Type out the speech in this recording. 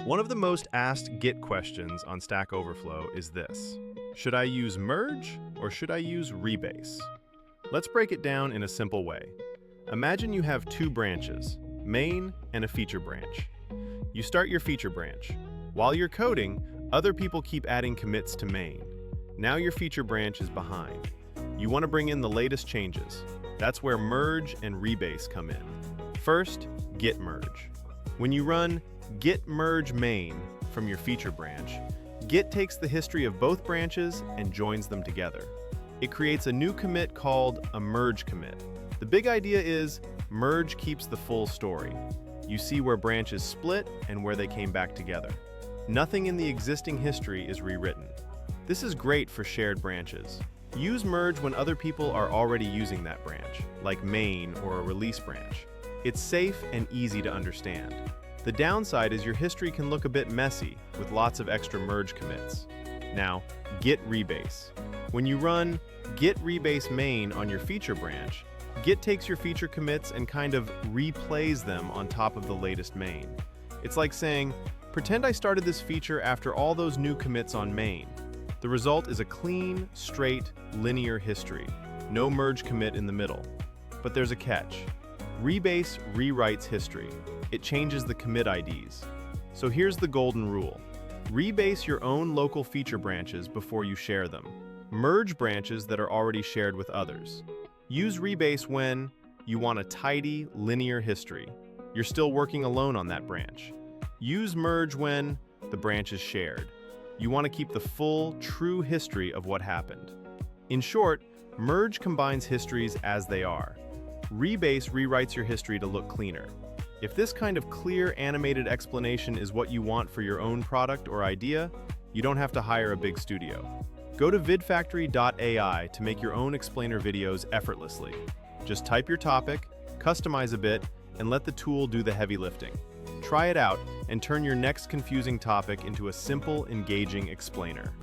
One of the most asked Git questions on Stack Overflow is this: should I use merge or should I use rebase? Let's break it down in a simple way. Imagine you have two branches, main and a feature branch. You start your feature branch. While you're coding, other people keep adding commits to main. Now your feature branch is behind. You want to bring in the latest changes. That's where merge and rebase come in. First, git merge. When you run git merge main from your feature branch, Git takes the history of both branches and joins them together. It creates a new commit called a merge commit. The big idea is merge keeps the full story. You see where branches split and where they came back together. Nothing in the existing history is rewritten. This is great for shared branches. Use merge when other people are already using that branch, like main or a release branch. It's safe and easy to understand. The downside is your history can look a bit messy with lots of extra merge commits. Now, git rebase. When you run git rebase main on your feature branch, Git takes your feature commits and kind of replays them on top of the latest main. It's like saying, pretend I started this feature after all those new commits on main. The result is a clean, straight, linear history. No merge commit in the middle. But there's a catch. Rebase rewrites history. It changes the commit IDs. So here's the golden rule. Rebase your own local feature branches before you share them. Merge branches that are already shared with others. Use rebase when you want a tidy, linear history. You're still working alone on that branch. Use merge when the branch is shared. You want to keep the full, true history of what happened. In short, merge combines histories as they are. Rebase rewrites your history to look cleaner. If this kind of clear, animated explanation is what you want for your own product or idea, you don't have to hire a big studio. Go to vidfactory.ai to make your own explainer videos effortlessly. Just type your topic, customize a bit, and let the tool do the heavy lifting. Try it out and turn your next confusing topic into a simple, engaging explainer.